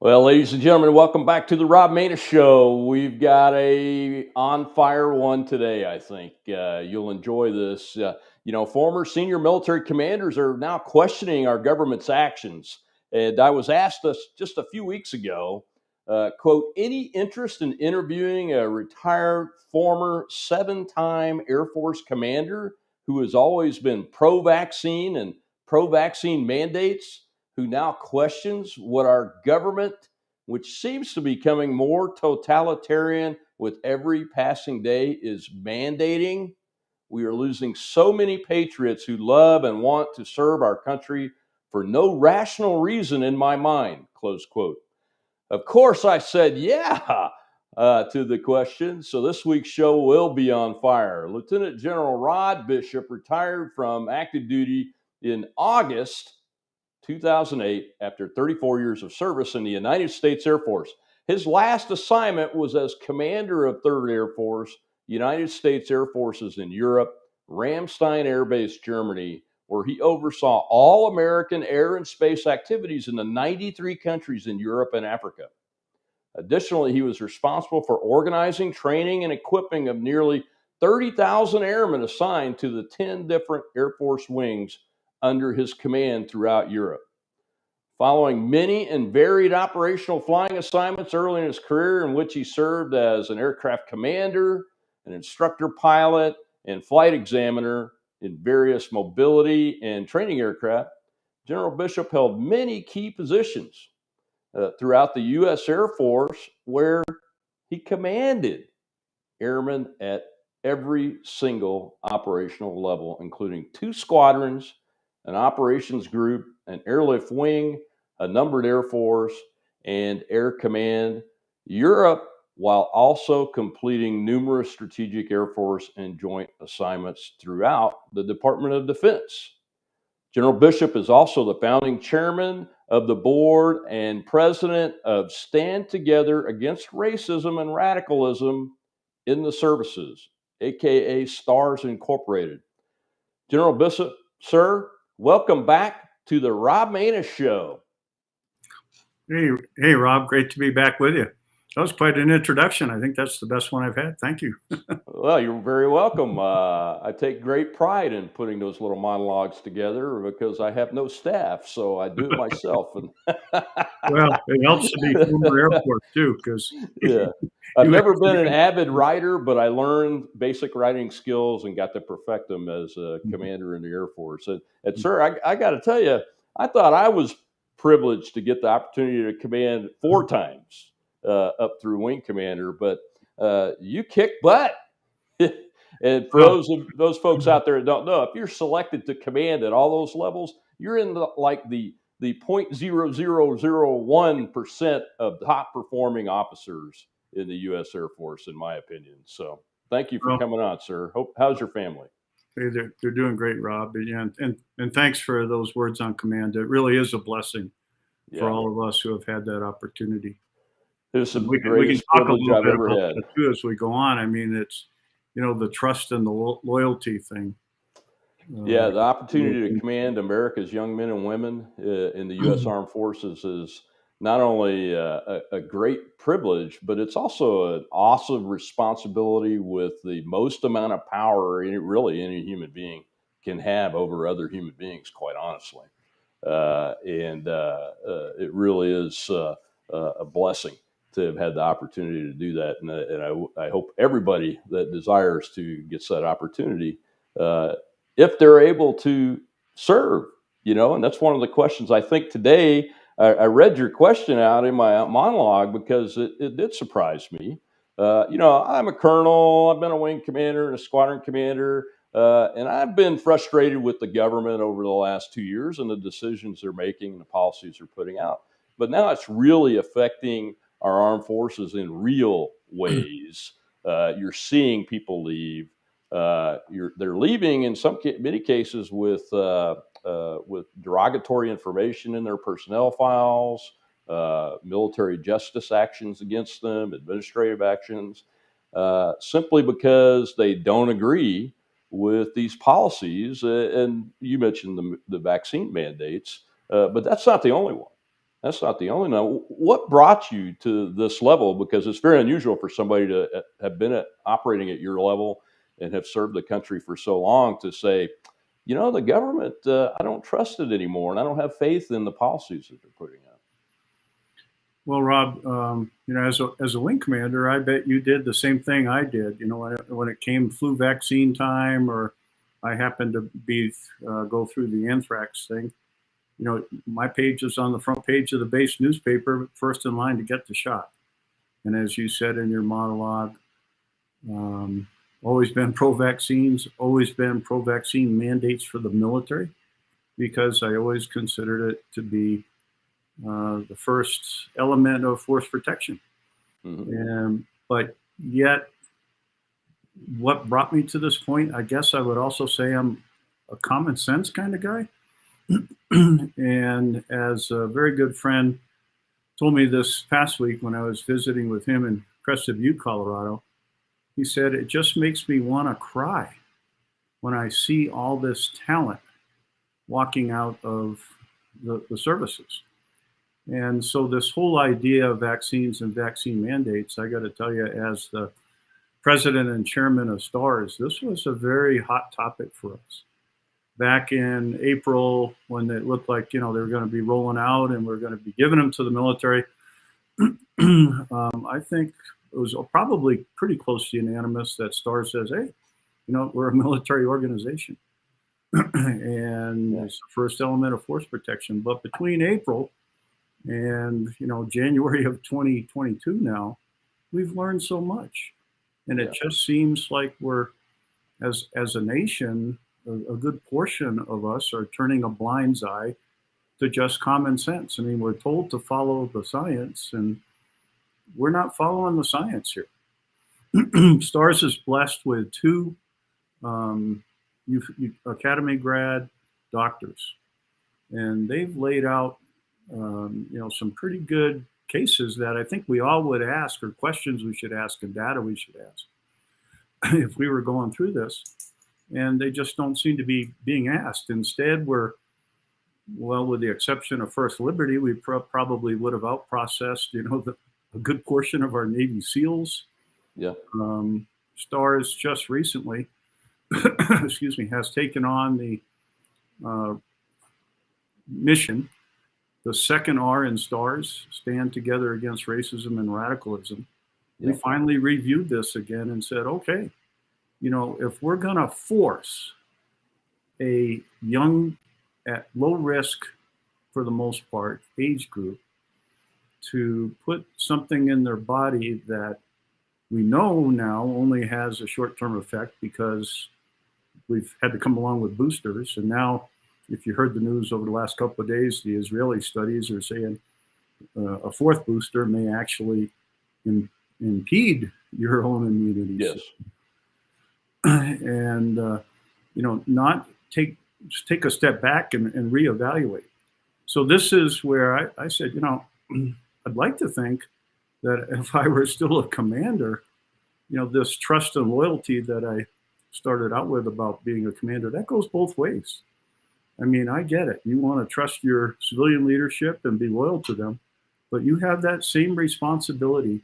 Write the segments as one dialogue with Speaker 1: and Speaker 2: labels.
Speaker 1: Well, ladies and gentlemen, welcome back to the Rob Manus Show. We've got a on fire one today. I think you'll enjoy this. Former senior military commanders are now questioning our government's actions. And I was asked this just a few weeks ago, quote, any interest in interviewing a retired former seven-time Air Force commander who has always been pro-vaccine and pro-vaccine mandates, who now questions what our government, which seems to be becoming more totalitarian with every passing day, is mandating. We are losing so many patriots who love and want to serve our country for no rational reason in my mind, close quote. Of course, I said, yeah, to the question. So this week's show will be on fire. Lieutenant General Rod Bishop retired from active duty in August 2008 after 34 years of service in the United States Air Force. His last assignment was as commander of 3rd Air Force, United States Air Forces in Europe, Ramstein Air Base, Germany, where he oversaw all American air and space activities in the 93 countries in Europe and Africa. Additionally, he was responsible for organizing, training, and equipping of nearly 30,000 airmen assigned to the 10 different Air Force wings under his command throughout Europe. Following many and varied operational flying assignments early in his career, in which he served as an aircraft commander, an instructor pilot, and flight examiner in various mobility and training aircraft, General Bishop held many key positions throughout the U.S. Air Force, where he commanded airmen at every single operational level, including 2 squadrons, an operations group, an airlift wing, a numbered Air Force, and Air Command Europe, while also completing numerous strategic Air Force and joint assignments throughout the Department of Defense. General Bishop is also the founding chairman of the board and president of Stand Together Against Racism and Radicalism in the Services, aka STARS Incorporated. General Bishop, sir, welcome back to the Rob Manus Show.
Speaker 2: Hey, Rob, great to be back with you. That was quite an introduction. I think that's the best one I've had. Thank you.
Speaker 1: Well, you're very welcome. I take great pride in putting those little monologues together because I have no staff, so I do it myself.
Speaker 2: Well, it helps to be former Air Force too, because
Speaker 1: yeah, I've never been an avid writer, but I learned basic writing skills and got to perfect them as a commander in the Air Force. And sir, I got to tell you, I thought I was privileged to get the opportunity to command 4 times up through wing commander, but you kick butt. And for those folks out there that don't know, if you're selected to command at all those levels, you're in the 0.0001% of top performing officers in the U.S. Air Force, in my opinion. So thank you for coming on, sir. How's your family?
Speaker 2: Hey, they're doing great, Rob. And thanks for those words on command. It really is a blessing for all of us who have had that opportunity.
Speaker 1: It's the
Speaker 2: we
Speaker 1: greatest
Speaker 2: can talk
Speaker 1: privilege I've ever had.
Speaker 2: Too, as we go on. I mean, it's the trust and the loyalty thing.
Speaker 1: Yeah, the opportunity to command America's young men and women in the U.S. Armed Forces is not only a great privilege, but it's also an awesome responsibility with the most amount of power really any human being can have over other human beings, quite honestly. And it really is a blessing to have had the opportunity to do that. And I hope everybody that desires to gets that opportunity, if they're able to serve, and that's one of the questions I think today. I read your question out in my monologue because it did surprise me. I'm a colonel. I've been a wing commander and a squadron commander. And I've been frustrated with the government over the last 2 years and the decisions they're making and the policies they're putting out. But now it's really affecting our armed forces in real ways. You're seeing people leave. They're leaving in many cases with derogatory information in their personnel files, military justice actions against them, administrative actions, simply because they don't agree with these policies. And you mentioned the vaccine mandates, but that's not the only one. That's not the only no. What brought you to this level? Because it's very unusual for somebody to have been operating at your level and have served the country for so long to say, the government, I don't trust it anymore, and I don't have faith in the policies that they're putting out.
Speaker 2: Well, Rob, as a wing commander, I bet you did the same thing I did. When it came flu vaccine time, or I happened to go through the anthrax thing. My page is on the front page of the base newspaper, first in line to get the shot. And as you said in your monologue, always been pro-vaccines, always been pro-vaccine mandates for the military, because I always considered it to be the first element of force protection. But yet, what brought me to this point, I guess I would also say I'm a common sense kind of guy. And as a very good friend told me this past week when I was visiting with him in Crested Butte, Colorado, he said, it just makes me want to cry when I see all this talent walking out of the services. And so this whole idea of vaccines and vaccine mandates, I got to tell you, as the president and chairman of STARS, this was a very hot topic for us. Back in April, when it looked like, they were going to be rolling out and we're going to be giving them to the military, I think it was probably pretty close to unanimous that STARS says, hey, we're a military organization. And it's the first element of force protection. But between April and January of 2022 now, we've learned so much. And it just seems like we're, as a nation, a good portion of us are turning a blind eye to just common sense. I mean, we're told to follow the science, and we're not following the science here. STARS is blessed with two academy grad doctors, and they've laid out some pretty good cases that I think we all would ask, or questions we should ask, and data we should ask if we were going through this. And they just don't seem to be being asked. Instead, with the exception of First Liberty, we probably would have outprocessed, a good portion of our Navy SEALs.
Speaker 1: Yeah.
Speaker 2: STARS just recently, excuse me, has taken on the mission. The second R in STARS, Stand Together Against Racism and Radicalism. Yeah. We finally reviewed this again and said, okay, if we're going to force a young, at low risk, for the most part, age group to put something in their body that we know now only has a short-term effect because we've had to come along with boosters. And now, if you heard the news over the last couple of days, the Israeli studies are saying a fourth booster may actually impede your own immunity system. And not take a step back and reevaluate. So this is where I said, I'd like to think that if I were still a commander, this trust and loyalty that I started out with about being a commander, that goes both ways. I mean, I get it. You want to trust your civilian leadership and be loyal to them, but you have that same responsibility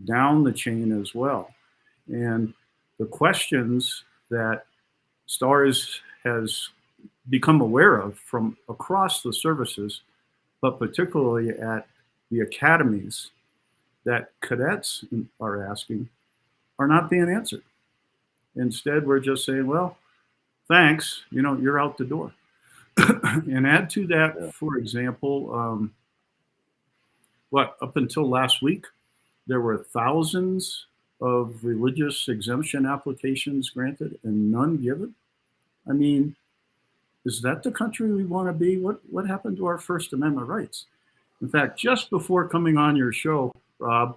Speaker 2: down the chain as well. And the questions that STARS has become aware of from across the services, but particularly at the academies that cadets are asking, are not being answered. Instead, we're just saying, well, thanks, you're out the door. And add to that, for example, up until last week, there were thousands of religious exemption applications granted and none given. I mean, is that the country we want to be? What happened to our First Amendment rights? In fact, just before coming on your show, Rob,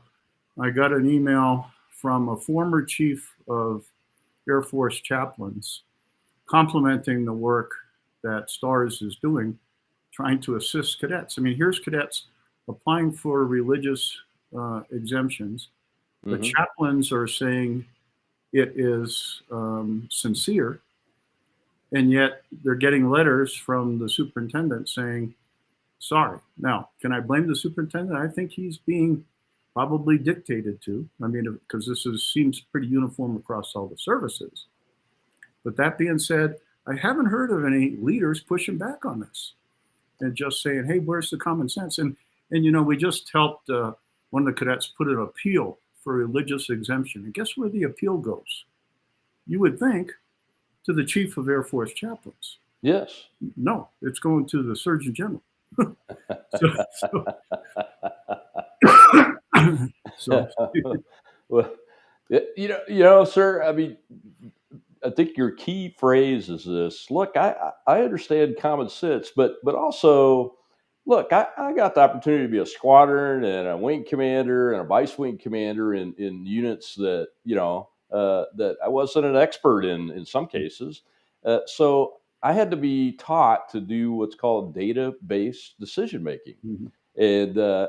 Speaker 2: I got an email from a former chief of Air Force chaplains complimenting the work that STARS is doing, trying to assist cadets. I mean, here's cadets applying for religious exemptions. The chaplains are saying it is sincere, and yet they're getting letters from the superintendent saying, Sorry. Now, can I blame the superintendent? I think he's being probably dictated to. I mean, because seems pretty uniform across all the services. But that being said, I haven't heard of any leaders pushing back on this and just saying, "Hey, where's the common sense?" And we just helped one of the cadets put an appeal for religious exemption. And guess where the appeal goes? You would think to the chief of Air Force chaplains.
Speaker 1: Yes.
Speaker 2: No, it's going to the Surgeon General. So
Speaker 1: Well, sir. I mean, I think your key phrase is this. Look, I understand common sense, but also, look, I got the opportunity to be a squadron and a wing commander and a vice wing commander in units that that I wasn't an expert in some cases. So I had to be taught to do what's called data based decision making.
Speaker 2: Mhm.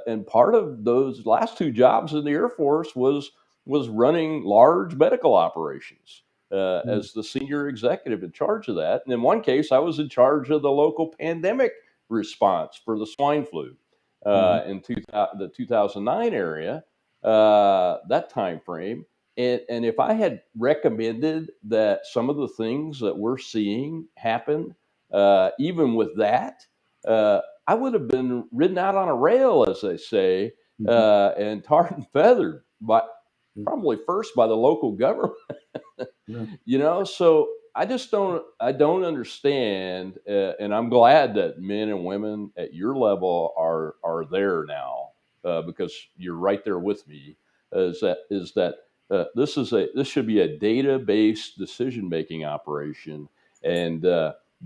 Speaker 1: And part of those last two jobs in the Air Force was running large medical operations as the senior executive in charge of that. And in one case, I was in charge of the local pandemic response for the swine flu
Speaker 2: Mhm.
Speaker 1: in the 2009 area, that time frame. And if I had recommended that some of the things that we're seeing happen, even with that, I would have been ridden out on a rail, as they say,
Speaker 2: Mhm.
Speaker 1: and tarred and feathered, but
Speaker 2: Mhm.
Speaker 1: probably first by the local government.
Speaker 2: Yeah.
Speaker 1: So I don't understand, and I'm glad that men and women at your level are there now, because you're right there with me. This should be a data based decision making operation, and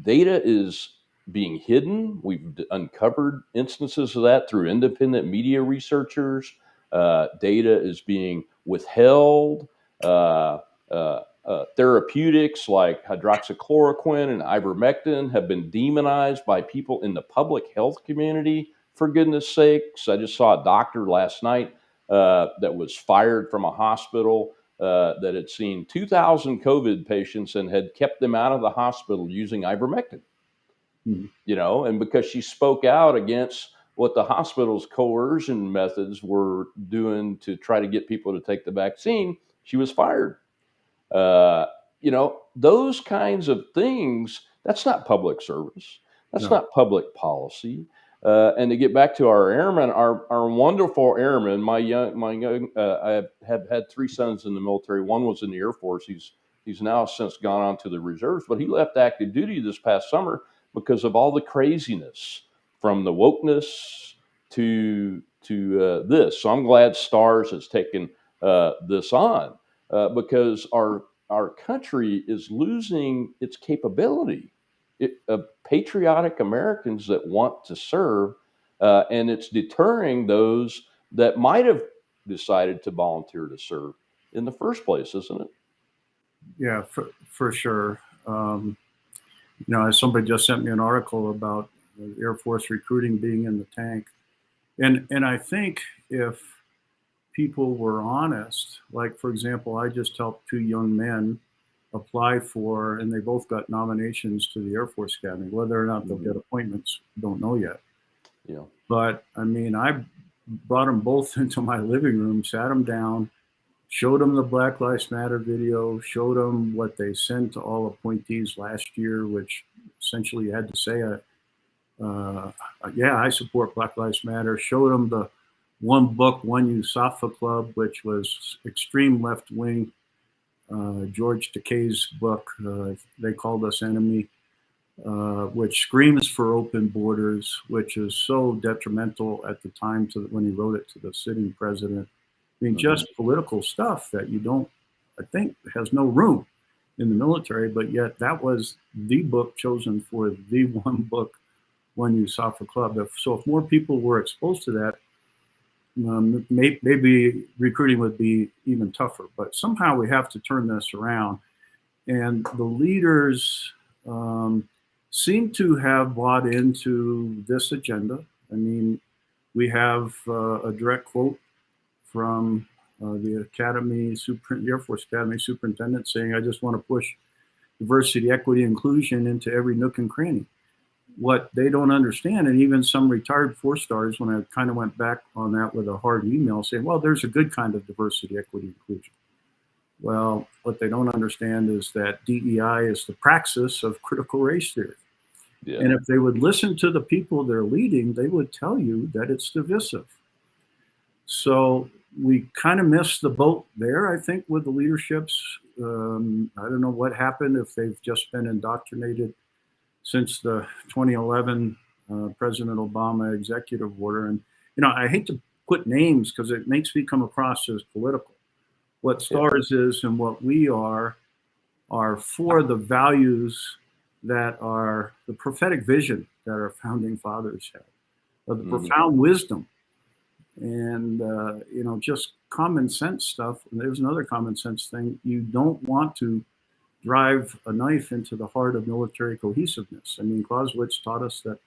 Speaker 1: data is being hidden. We've uncovered instances of that through independent media researchers. Data is being withheld. Therapeutics like hydroxychloroquine and ivermectin have been demonized by people in the public health community, for goodness sakes. I just saw a doctor last night that was fired from a hospital that had seen 2,000 COVID patients and had kept them out of the hospital using ivermectin.
Speaker 2: Mhm.
Speaker 1: And because she spoke out against what the hospital's coercion methods were doing to try to get people to take the vaccine, she was fired. Uh, those kinds of things, that's not public service. That's
Speaker 2: No.
Speaker 1: not public policy. And to get back to our airmen, our wonderful airmen, I have had three sons in the military. One was in the Air Force. He's now since gone on to the reserves, but he left active duty this past summer because of all the craziness, from the wokeness to this. So I'm glad STARS has taken this on, because our country is losing its capability of patriotic Americans that want to serve, and it's deterring those that might have decided to volunteer to serve in the first place, isn't it?
Speaker 2: Yeah, for sure. Somebody just sent me an article about the Air Force recruiting being in the tank, and I think if people were honest, like for example, I just helped two young men apply for, and they both got nominations to the Air Force Academy. Whether or not they'll get appointments, don't know yet.
Speaker 1: Yeah.
Speaker 2: But I mean, I brought them both into my living room, sat them down, showed them the Black Lives Matter video, showed them what they sent to all appointees last year, which essentially you had to say, yeah, I support Black Lives Matter. Showed them the One Book, One USAFA Club, which was extreme left wing. George Takei's book, They Called Us Enemy, which screams for open borders, which is so detrimental at the time when he wrote it to the sitting president. I mean, just political stuff that I think, has no room in the military, but yet that was the book chosen for the One Book, One USAFA Club. If more people were exposed to that, maybe recruiting would be even tougher. But somehow we have to turn this around. And the leaders seem to have bought into this agenda. I mean, we have a direct quote from the Air Force Academy superintendent saying, "I just want to push diversity, equity, inclusion into every nook and cranny." what they don't understand, and even some retired four-stars, when I kind of went back on that with a hard email saying, well, there's a good kind of diversity, equity, inclusion. Well, what they don't understand is that DEI is the praxis of critical race theory.
Speaker 1: Yeah.
Speaker 2: And if they would listen to the people they're leading, they would tell you that it's divisive. So we kind of missed the boat there, I think, with the leaderships. I don't know what happened, if they've just been indoctrinated since the 2011 President Obama executive order. And, I hate to put names because it makes me come across as political. What STARS is and what we are for the values that are the prophetic vision that our founding fathers had, of the profound wisdom, and just common sense stuff. And there's another common sense thing: you don't want to drive a knife into the heart of military cohesiveness. I mean, Clausewitz taught us that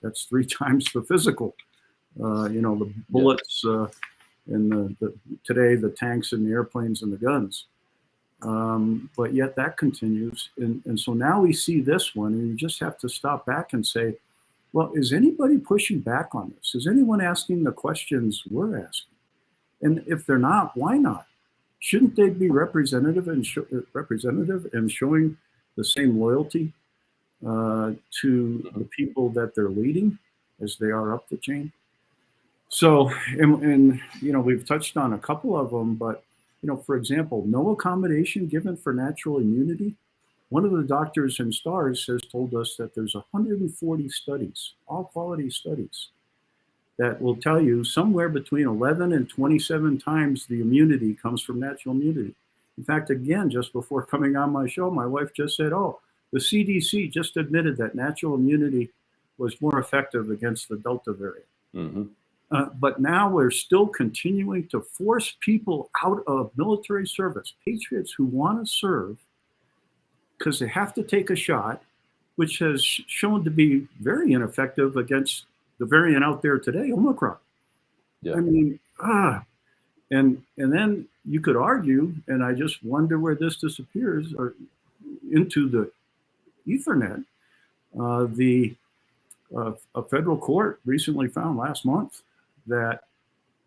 Speaker 2: that's 3 times the physical. The bullets and today the tanks and the airplanes and the guns. But yet that continues. And so now we see this one, and you just have to stop back and say, well, is anybody pushing back on this? Is anyone asking the questions we're asking? And if they're not, why not? Shouldn't they be representative and showing the same loyalty to the people that they're leading as they are up the chain? So, and we've touched on a couple of them, but for example, no accommodation given for natural immunity. One of the doctors in STARS has told us that there's 140 studies, all quality studies, that will tell you somewhere between 11 and 27 times the immunity comes from natural immunity. In fact, again, just before coming on my show, my wife just said, oh, the CDC just admitted that natural immunity was more effective against the Delta variant.
Speaker 1: Mm-hmm.
Speaker 2: But now we're still continuing to force people out of military service, patriots who want to serve, because they have to take a shot, which has shown to be very ineffective against the variant out there today, Omicron.
Speaker 1: Yeah.
Speaker 2: I mean, and then you could argue, and I just wonder where this disappears, or into the Ethernet. A federal court recently found last month that,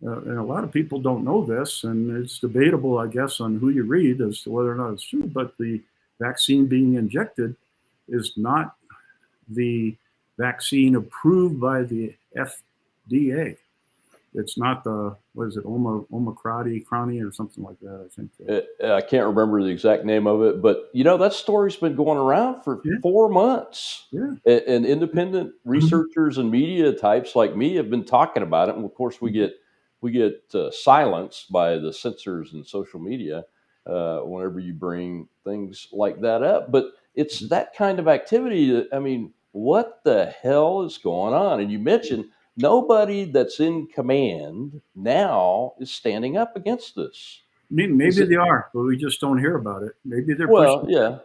Speaker 2: and a lot of people don't know this, and it's debatable, I guess, on who you read as to whether or not it's true, but the vaccine being injected is not the vaccine approved by the FDA. It's not the, what is it, Omicron or something like that, I think.
Speaker 1: I can't remember the exact name of it, but that story's been going around for 4 months.
Speaker 2: Yeah.
Speaker 1: And independent researchers and media types like me have been talking about it. And of course, we get silenced by the censors and social media whenever you bring things like that up. But it's that kind of activity that, I mean, what the hell is going on? And you mentioned nobody that's in command now is standing up against this.
Speaker 2: Maybe they are, but we just don't hear about it. Maybe they're
Speaker 1: pushing.
Speaker 2: Yeah,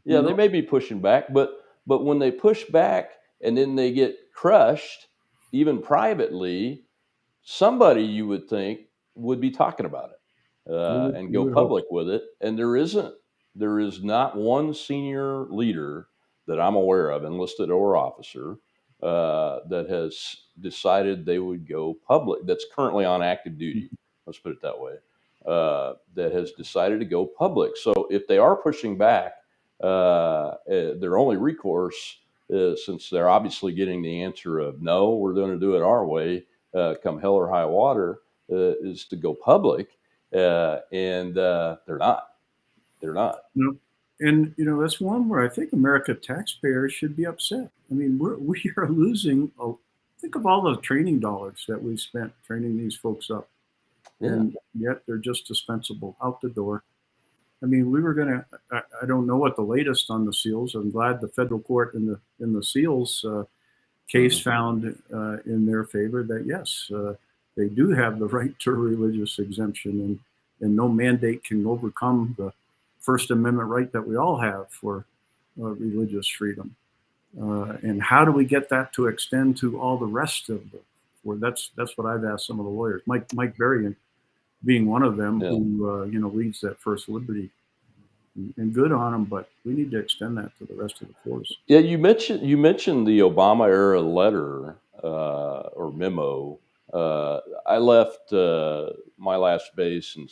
Speaker 1: they may be pushing back, but when they push back and then they get crushed, even privately, somebody you would think would be talking about it and go public with it. And there is not one senior leader that I'm aware of, enlisted or officer, that has decided they would go public, that's currently on active duty, let's put it that way, that has decided to go public. So if they are pushing back, their only recourse is, since they're obviously getting the answer of no, we're going to do it our way, come hell or high water, is to go public, and they're not.
Speaker 2: No. And that's one where I think America taxpayers should be upset. I mean, we are losing. Think of all the training dollars that we spent training these folks up, and yet they're just dispensable out the door. I mean, we were gonna. I don't know what the latest on the SEALs. I'm glad the federal court in the SEALs case found in their favor that yes, they do have the right to a religious exemption, and no mandate can overcome the First Amendment right that we all have for religious freedom. And how do we get that to extend to all the rest of that's what I've asked some of the lawyers. Mike Berrien being one of them, who leads that First Liberty and good on them, but we need to extend that to the rest of the force.
Speaker 1: Yeah, you mentioned the Obama era letter or memo. I left my last base in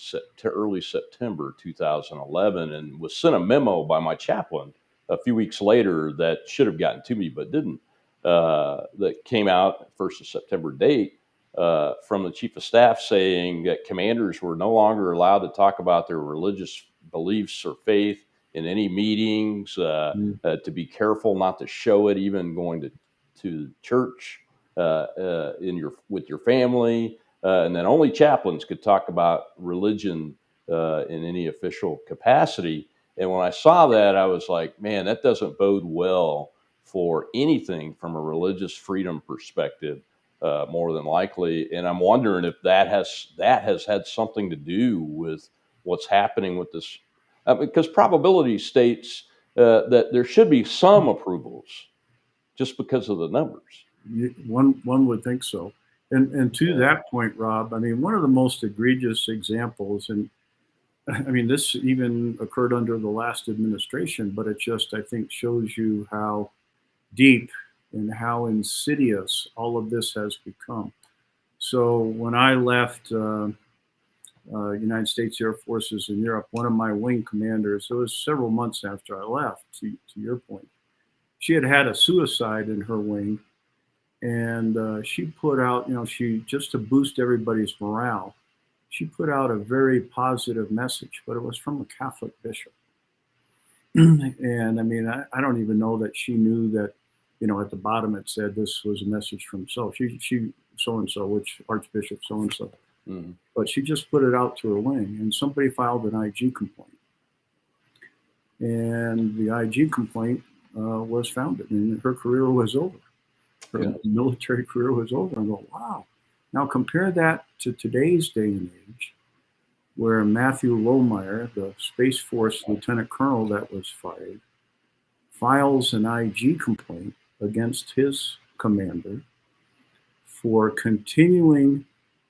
Speaker 1: early September 2011, and was sent a memo by my chaplain a few weeks later that should have gotten to me but didn't. That came out 1st of September date from the chief of staff saying that commanders were no longer allowed to talk about their religious beliefs or faith in any meetings.
Speaker 2: Mm.
Speaker 1: To be careful not to show it, even going to church in your with your family, and then only chaplains could talk about religion in any official capacity. And when I saw that, I was like, man, that doesn't bode well for anything from a religious freedom perspective. More than likely, and I'm wondering if that has had something to do with what's happening with this, because probability states that there should be some approvals just because of the numbers.
Speaker 2: One would think so. And to
Speaker 1: Yeah.
Speaker 2: that point, Rob, I mean, one of the most egregious examples, and I mean, this even occurred under the last administration, but it just, I think, shows you how deep and how insidious all of this has become. So when I left United States Air Forces in Europe, one of my wing commanders, it was several months after I left, to your point, she had had a suicide in her wing. And she put out, she just to boost everybody's morale, she put out a very positive message, but it was from a Catholic bishop. And I mean, I don't even know that she knew that, at the bottom it said this was a message from she so and so, which Archbishop so and so.
Speaker 1: Mhm.
Speaker 2: But she just put it out to her wing, and somebody filed an IG complaint, and the IG complaint was founded, and her career was over. Her
Speaker 1: Yeah.
Speaker 2: military career was over. And go, wow. Now compare that to today's day and age, where Matthew Lohmeyer, the Space Force lieutenant colonel that was fired, files an IG complaint against his commander for continuing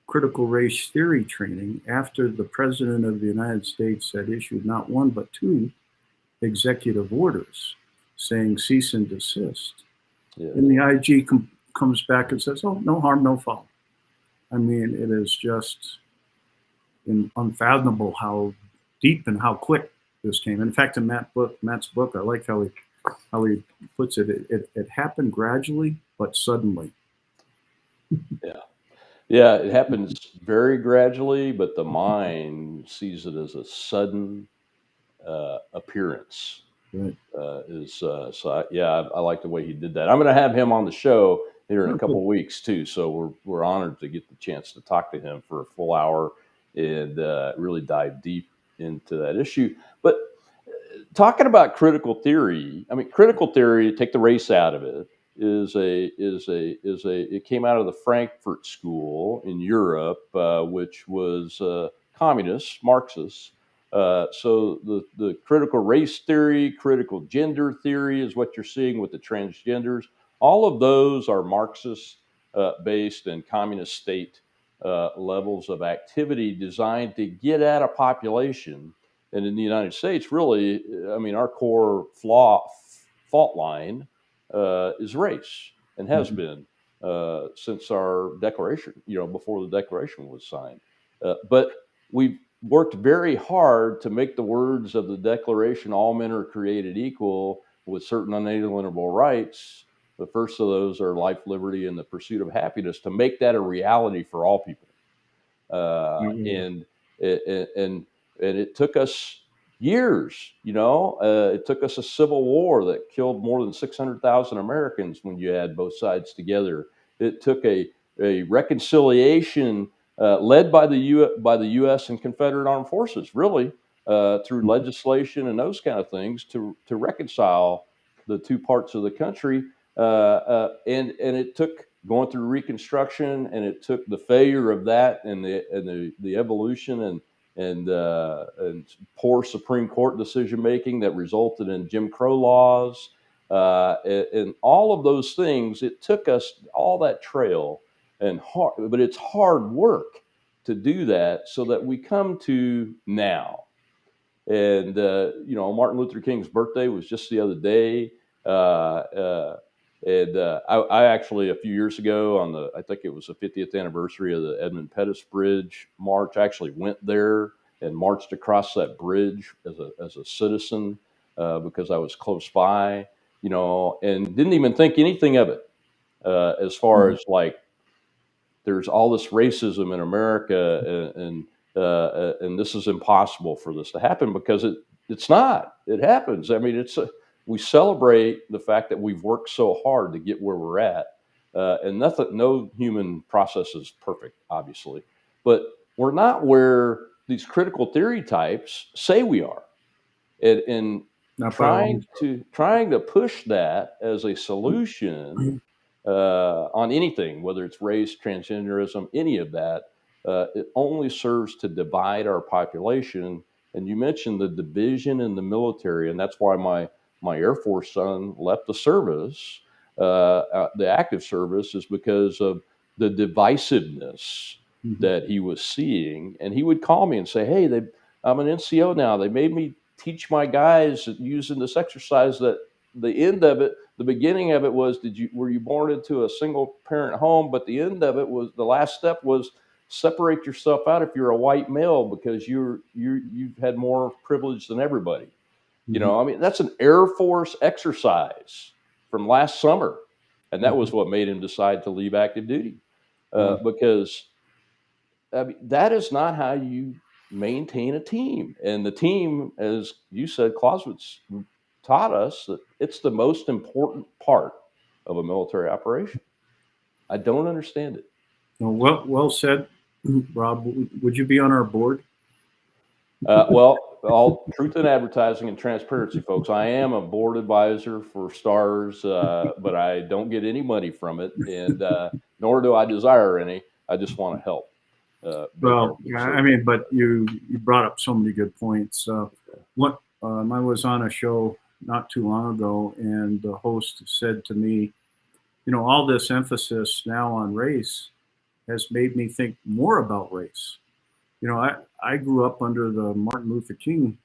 Speaker 2: critical race theory training after the President of the United States had issued not one but two executive orders saying cease and desist.
Speaker 1: Yeah.
Speaker 2: And the IG comes back and says, oh, no harm, no foul. I mean, it is just unfathomable how deep and how quick this came. In fact, in Matt's book, I like how he puts it. It happened gradually, but suddenly.
Speaker 1: Yeah. Yeah. It happens very gradually, but the mind sees it as a sudden appearance.
Speaker 2: Right.
Speaker 1: I like the way he did that. I'm going to have him on the show here in a
Speaker 2: Oh,
Speaker 1: couple
Speaker 2: good.
Speaker 1: of weeks too. So we're honored to get the chance to talk to him for a full hour and really dive deep into that issue. But talking about critical theory, I mean, critical theory, take the race out of it, it came out of the Frankfurt School in Europe, which was communist, Marxist. So the critical race theory, critical gender theory is what you're seeing with the transgenders. All of those are Marxist based and communist state levels of activity designed to get at a population. And in the United States, really, I mean, our core fault line is race, and has
Speaker 2: Mhm.
Speaker 1: been since our declaration, before the declaration was signed. But we've worked very hard to make the words of the Declaration, all men are created equal with certain unalienable rights. The first of those are life, liberty, and the pursuit of happiness, to make that a reality for all people. uh,
Speaker 2: Mhm.
Speaker 1: and it, and it took us years. It took us a civil war that killed more than 600,000 Americans when you add both sides together. It took a reconciliation led by the U.S. and Confederate Armed Forces, really, through legislation and those kind of things, to reconcile the two parts of the country. And it took going through Reconstruction, and it took the failure of that, and the evolution, and poor Supreme Court decision making that resulted in Jim Crow laws, and all of those things. It took us all that trail, and hard, but it's hard work to do that, so that we come to now. And Martin Luther King's birthday was just the other day. I actually, a few years ago, I think it was the 50th anniversary of the Edmund Pettus Bridge March, I actually went there and marched across that bridge as a citizen, because I was close by, and didn't even think anything of it, as far as like there's all this racism in America, and this is impossible for this to happen, because it's not. It happens. I mean, we celebrate the fact that we've worked so hard to get where we're at, and no human process is perfect, obviously, but we're not where these critical theory types say we are, and
Speaker 2: Not by all
Speaker 1: trying
Speaker 2: means.
Speaker 1: to push that as a solution on anything, whether it's race, transgenderism, any of that. It only serves to divide our population. And you mentioned the division in the military, and that's why my Air Force son left the service, the active service, is because of the divisiveness
Speaker 2: Mhm.
Speaker 1: that he was seeing. And he would call me and say, "Hey, I'm an NCO now. They made me teach my guys using this exercise that the end of it, the beginning of it was, were you born into a single parent home? But the end of it was, the last step was, separate yourself out if you're a white male, because you've had more privilege than everybody."
Speaker 2: Mhm.
Speaker 1: I mean, that's an Air Force exercise from last summer, and that was
Speaker 2: Mhm.
Speaker 1: what made him decide to leave active duty,
Speaker 2: Wow.
Speaker 1: because I mean, that is not how you maintain a team. And the team, as you said, Clausewitz taught us that it's the most important part of a military operation. I don't understand it.
Speaker 2: Well said, Rob. Would you be on our board?
Speaker 1: Well, all truth in advertising and transparency, folks. I am a board advisor for Stars, but I don't get any money from it, and nor do I desire any. I just want to help make our
Speaker 2: Well, yeah, I
Speaker 1: service.
Speaker 2: mean, but you brought up so many good points. I was on a show not too long ago, and the host said to me, all this emphasis now on race has made me think more about race. I grew up under the Martin Luther King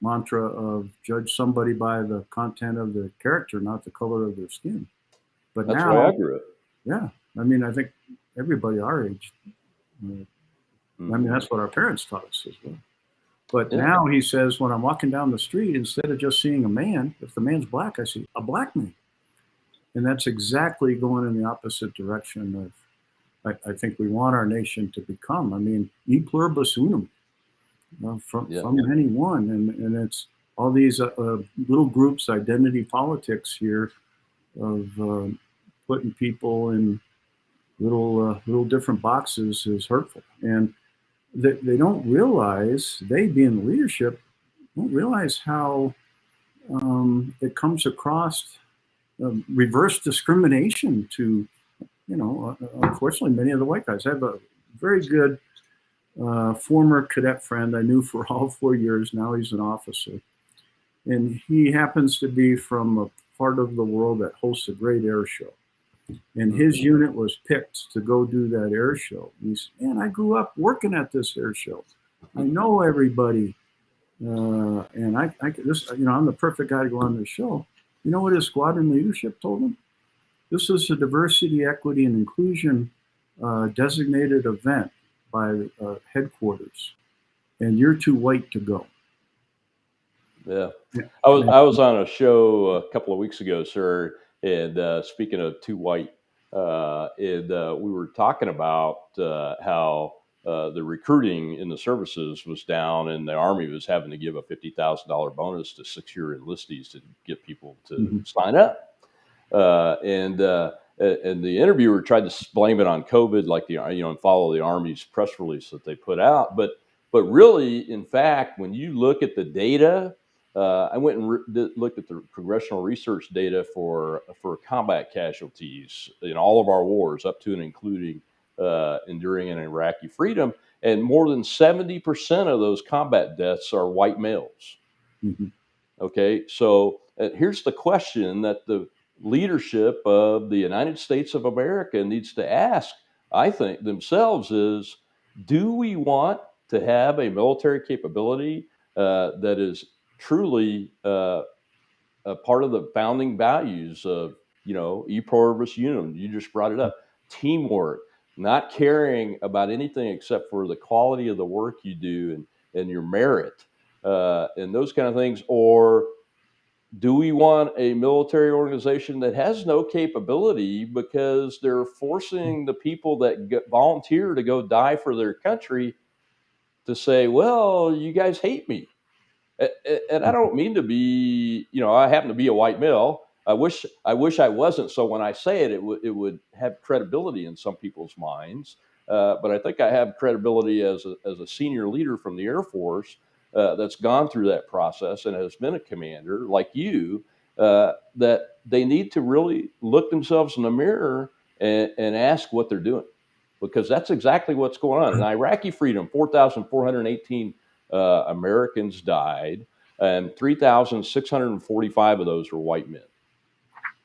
Speaker 2: mantra of judge somebody by the content of their character, not the color of their skin. But
Speaker 1: That's the way
Speaker 2: now,
Speaker 1: I grew up.
Speaker 2: yeah, I mean, I think everybody our age, I mean,
Speaker 1: Hmm.
Speaker 2: that's what our parents taught us as well. But
Speaker 1: Yeah,
Speaker 2: now he says, when I'm walking down the street, instead of just seeing a man, if the man's black, I see a black man. And that's exactly going in the opposite direction of I think we want our nation to become. I mean, e pluribus unum,
Speaker 1: yeah.
Speaker 2: from many one, and it's all these little groups, identity politics here of putting people in little different boxes is hurtful, and they don't realize, they being the leadership don't realize how it comes across reverse discrimination to unfortunately many of the white guys. I have a very good former cadet friend I knew for all 4 years. Now he's an officer, and he happens to be from a part of the world that hosts a great air show. And his
Speaker 1: Hmm.
Speaker 2: unit was picked to go do that air show. And he said, "Man, I grew up working at this air show. I know everybody, and I'm the perfect guy to go on this show." You know what his squadron leadership told him? This is a diversity, equity, and inclusion designated event by headquarters, and you're too white to go.
Speaker 1: Yeah.
Speaker 2: Yeah.
Speaker 1: I was on a show a couple of weeks ago, sir, and speaking of too white, and we were talking about how the recruiting in the services was down, and the Army was having to give a $50,000 bonus to 6-year enlistees to get people to
Speaker 2: Mhm.
Speaker 1: sign up. And the interviewer tried to blame it on COVID, like and follow the Army's press release that they put out. But really, in fact, when you look at the data, I went and looked at the congressional research data for combat casualties in all of our wars, up to and including enduring an Iraqi freedom, and more than 70% of those combat deaths are white males.
Speaker 2: Mhm.
Speaker 1: Okay, so here's the question that the leadership of the United States of America needs to ask, I think, themselves is, do we want to have a military capability that is truly a part of the founding values of, e pluribus unum. You just brought it up. Teamwork, not caring about anything except for the quality of the work you do and your merit, and those kind of things. Or do we want a military organization that has no capability because they're forcing the people that volunteer to go die for their country to say, well, you guys hate me? And I don't mean to be, I happen to be a white male. I wish I wasn't. So when I say it, it would have credibility in some people's minds. But I think I have credibility as a senior leader from the Air Force that's gone through that process and has been a commander like you. That they need to really look themselves in the mirror and ask what they're doing, because that's exactly what's going on. In Iraqi freedom, 4,418 Americans died, and 3,645 of those were white men.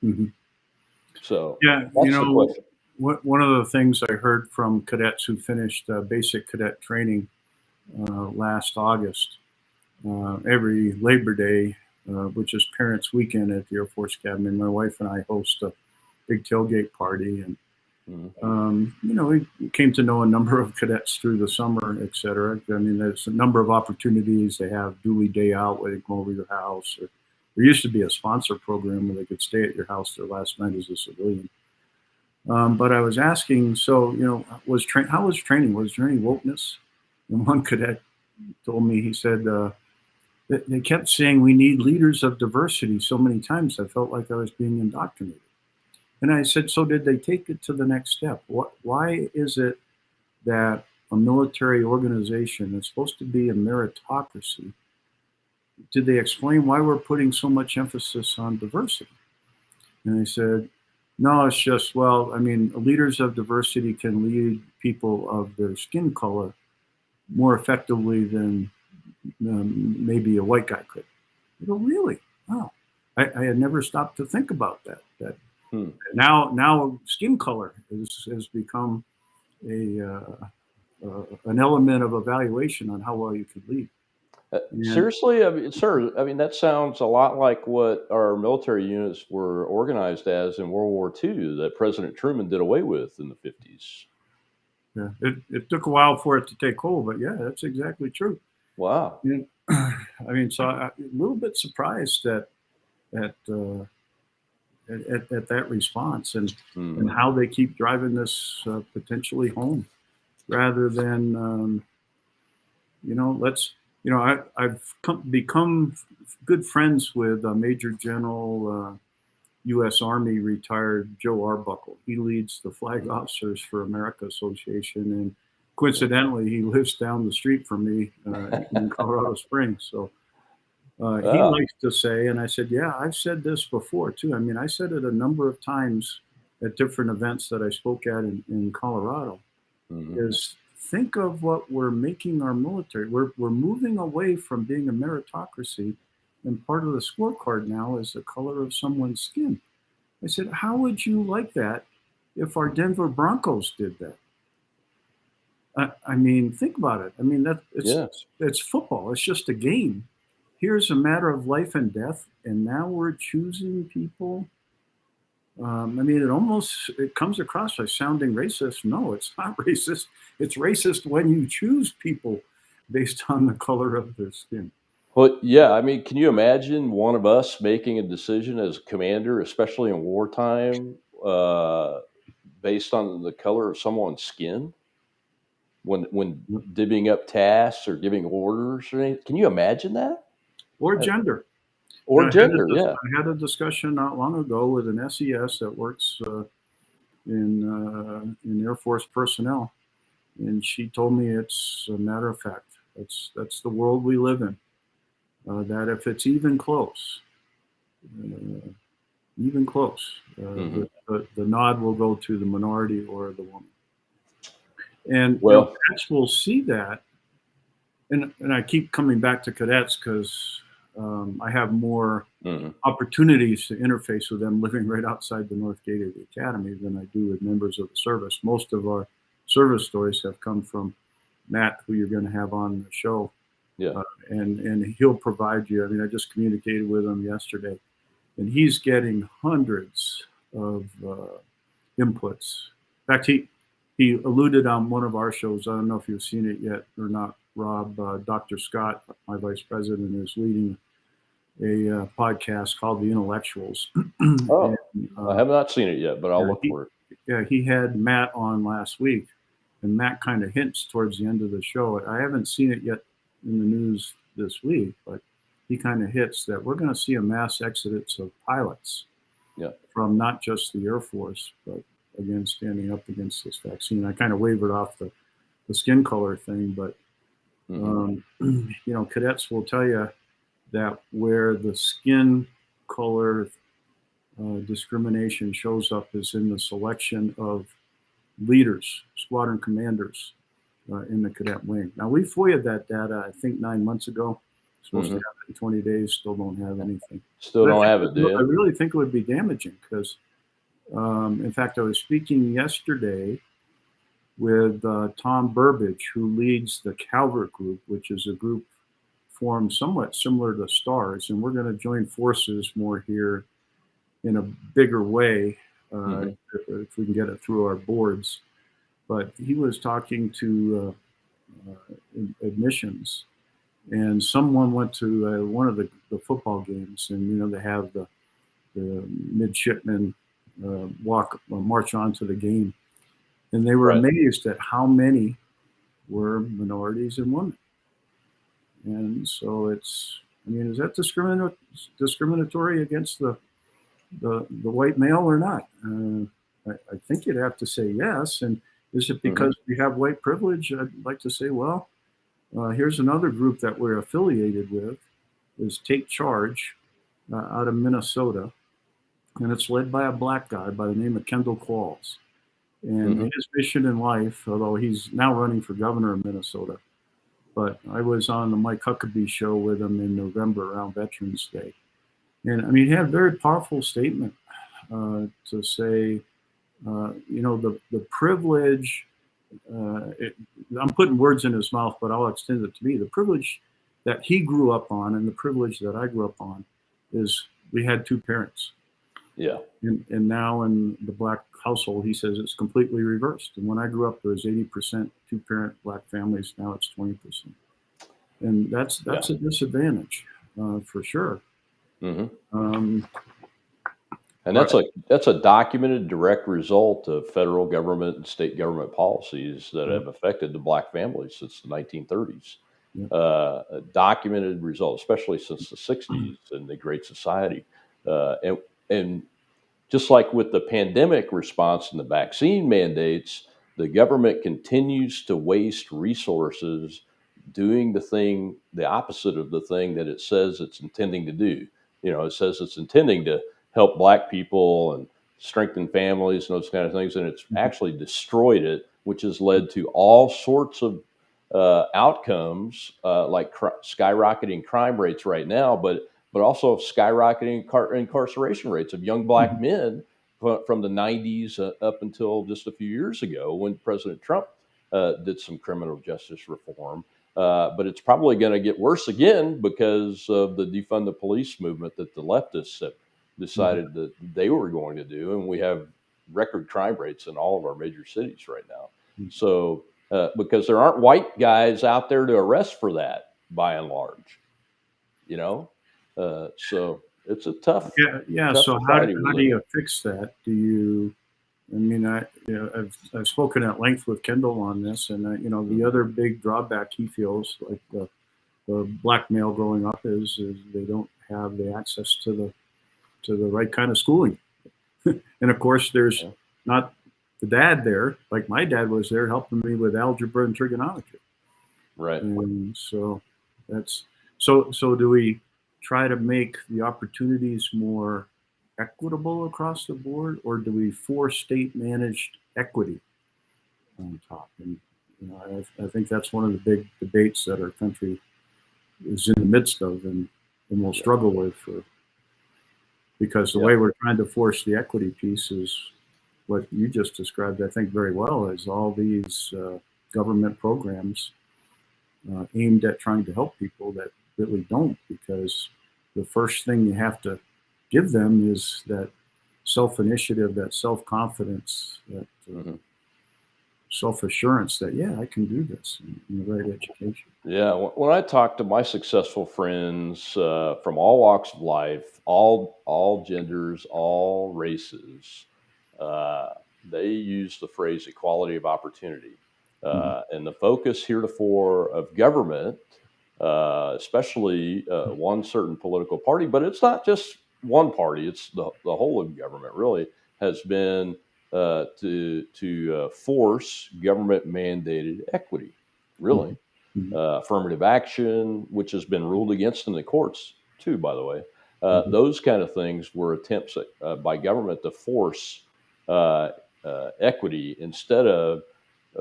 Speaker 2: Mhm.
Speaker 1: So
Speaker 2: Yeah,
Speaker 1: that's the question.
Speaker 2: one of the things I heard from cadets who finished basic cadet training last August, every Labor Day, which is Parents' Weekend at the Air Force Academy, my wife and I host a big tailgate party, and we came to know a number of cadets through the summer, et cetera. I mean, there's a number of opportunities. They have dually day out where they come over your house. Or there used to be a sponsor program where they could stay at your house their last night as a civilian. But I was asking, so, how was training? Was there any wokeness? And one cadet told me, he said, they kept saying we need leaders of diversity so many times. I felt like I was being indoctrinated. And I said, so did they take it to the next step? Why is it that a military organization is supposed to be a meritocracy? Did they explain why we're putting so much emphasis on diversity? And they said, no, it's just, leaders of diversity can lead people of their skin color more effectively than maybe a white guy could. I go, really? Wow. I had never stopped to think about that. Now skin color has become an element of evaluation on how well you could lead.
Speaker 1: Seriously, sir, that sounds a lot like what our military units were organized as in World War II that President Truman did away with in the 50s.
Speaker 2: Yeah, it took a while for it to take hold, but yeah, that's exactly true.
Speaker 1: Wow.
Speaker 2: So I'm a little bit surprised at that response and how they keep driving this potentially home, rather than I've become good friends with Major General U.S. Army retired Joe Arbuckle. He leads the Flag Officers for America Association, and coincidentally, he lives down the street from me in Colorado Springs. So he likes to say, and I said, yeah, I've said this before too. I said it a number of times at different events that I spoke at in Colorado, is think of what we're making our military. We're moving away from being a meritocracy, and part of the scorecard now is the color of someone's skin. I said, how would you like that if our Denver Broncos did that? Think about it. It's football. It's just a game. Here's a matter of life and death, and now we're choosing people. It comes across as sounding racist. No, it's not racist. It's racist when you choose people based on the color of their skin.
Speaker 1: Well, yeah. Can you imagine one of us making a decision as a commander, especially in wartime, based on the color of someone's skin? When divvying up tasks or giving orders or anything? Can you imagine that?
Speaker 2: Or gender.
Speaker 1: Or gender,
Speaker 2: I had a discussion not long ago with an SES that works in Air Force personnel, and she told me it's a matter of fact. That's the world we live in. That if it's even close, the nod will go to the minority or the woman. And cadets will see that, and I keep coming back to cadets because I have more opportunities to interface with them living right outside the north gate of the academy than I do with members of the service. Most of our service stories have come from Matt, who you're going to have on the show.
Speaker 1: Yeah.
Speaker 2: And he'll provide you. I mean, I just communicated with him yesterday, and he's getting hundreds of inputs. In fact, he alluded on one of our shows. I don't know if you've seen it yet or not, Rob. Dr. Scott, my vice president, is leading a podcast called The Intellectuals.
Speaker 1: Oh,
Speaker 2: and,
Speaker 1: I have not seen it yet, but I'll
Speaker 2: yeah,
Speaker 1: look for it.
Speaker 2: Yeah, he had Matt on last week, and Matt kind of hints towards the end of the show. I haven't seen it yet in the news this week, but he kind of hits that we're going to see a mass exodus of pilots from not just the Air Force, but again, standing up against this vaccine. I kind of wavered off the skin color thing, but cadets will tell you that where the skin color discrimination shows up is in the selection of leaders, squadron commanders in the cadet wing. Now, we FOIA'd that data, I think, 9 months ago. Supposed to have it in 20 days, still don't have anything.
Speaker 1: Still don't have it, do you?
Speaker 2: I really think it would be damaging because, in fact, I was speaking yesterday with Tom Burbage, who leads the Calvert Group, which is a group formed somewhat similar to STARS, and we're going to join forces more here in a bigger way if we can get it through our boards. But he was talking to admissions, and someone went to one of the football games, and they have the midshipmen march on to the game, and they were amazed at how many were minorities and women. And so is that discriminatory against the white male or not? I think you'd have to say yes. And is it because we have white privilege? I'd like to say, well, here's another group that we're affiliated with, is Take Charge out of Minnesota. And it's led by a black guy by the name of Kendall Qualls. And his mission in life, although he's now running for governor of Minnesota, but I was on the Mike Huckabee show with him in November around Veterans Day. And he had a very powerful statement to say, the privilege, I'm putting words in his mouth, but I'll extend it to me. The privilege that he grew up on and the privilege that I grew up on is we had two parents.
Speaker 1: Yeah.
Speaker 2: And now in the black household, he says it's completely reversed. And when I grew up, there was 80% two-parent black families. Now it's 20%. And that's a disadvantage for sure.
Speaker 1: And that's a documented direct result of federal government and state government policies that have affected the black families since the 1930s. A documented result, especially since the 60s and the Great Society. And just like with the pandemic response and the vaccine mandates, the government continues to waste resources doing the opposite of the thing that it says it's intending to do. It says it's intending to help black people and strengthen families and those kind of things, and it's actually destroyed it, which has led to all sorts of outcomes like skyrocketing crime rates right now, but also skyrocketing incarceration rates of young black men from the 90s up until just a few years ago when President Trump did some criminal justice reform. But it's probably going to get worse again because of the defund the police movement that the leftists have decided that they were going to do. And we have record crime rates in all of our major cities right now. So because there aren't white guys out there to arrest for that, by and large, so it's a tough.
Speaker 2: Tough so how do you fix that? I've spoken at length with Kendall on this, and the other big drawback he feels like the black male growing up is they don't have the access to the right kind of schooling, and of course there's not the dad there, like my dad was there helping me with algebra and trigonometry.
Speaker 1: Right.
Speaker 2: And so so do we try to make the opportunities more equitable across the board, or do we force state managed equity on top? And I think that's one of the big debates that our country is in the midst of and will struggle with because the way we're trying to force the equity piece is what you just described, I think very well, is all these government programs aimed at trying to help people that really don't, because the first thing you have to give them is that self-initiative, that self-confidence, that self-assurance that, yeah, I can do this in the right education.
Speaker 1: Yeah, when I talk to my successful friends from all walks of life, all genders, all races, uh, they use the phrase equality of opportunity,
Speaker 2: Mhm.
Speaker 1: and the focus heretofore of government, especially one certain political party, but it's not just one party; it's the whole of government. Really, has been to force government mandated equity. Really,
Speaker 2: Mhm. Mhm.
Speaker 1: affirmative action, which has been ruled against in the courts too, by the way.
Speaker 2: Mhm.
Speaker 1: Those kind of things were attempts by government to force uh, equity instead of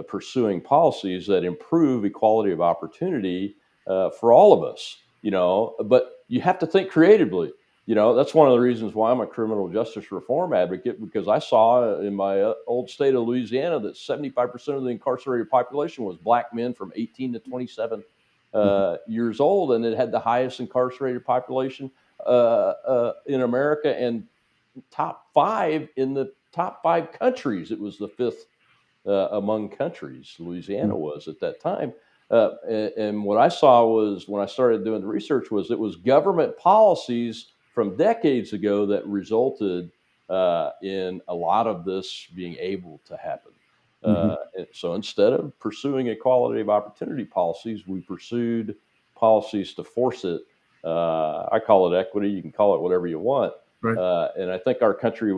Speaker 1: pursuing policies that improve equality of opportunity for all of us. But you have to think creatively. That's one of the reasons why I'm a criminal justice reform advocate, because I saw in my old state of Louisiana that 75% of the incarcerated population was black men from 18 to 27
Speaker 2: Mhm.
Speaker 1: years old, and it had the highest incarcerated population in America, and top five in the top five countries. It was the fifth among countries. Louisiana
Speaker 2: Mhm.
Speaker 1: was at that time. And what I saw was, when I started doing the research, was it was government policies from decades ago that resulted in a lot of this being able to happen.
Speaker 2: Mhm.
Speaker 1: And so instead of pursuing equality of opportunity policies, we pursued policies to force it. I call it equity. You can call it whatever you want.
Speaker 2: Right.
Speaker 1: And I think our country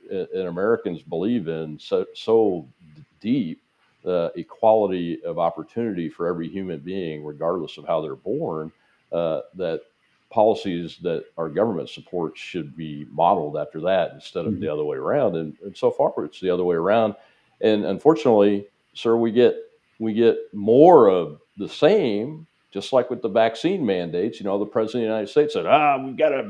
Speaker 1: and Americans believe in so deep equality of opportunity for every human being, regardless of how they're born, that policies that our government supports should be modeled after that instead of the
Speaker 2: Mhm.
Speaker 1: other way around. And so far, it's the other way around. And unfortunately, sir, we get more of the same. Just like with the vaccine mandates, the president of the United States said, we've got to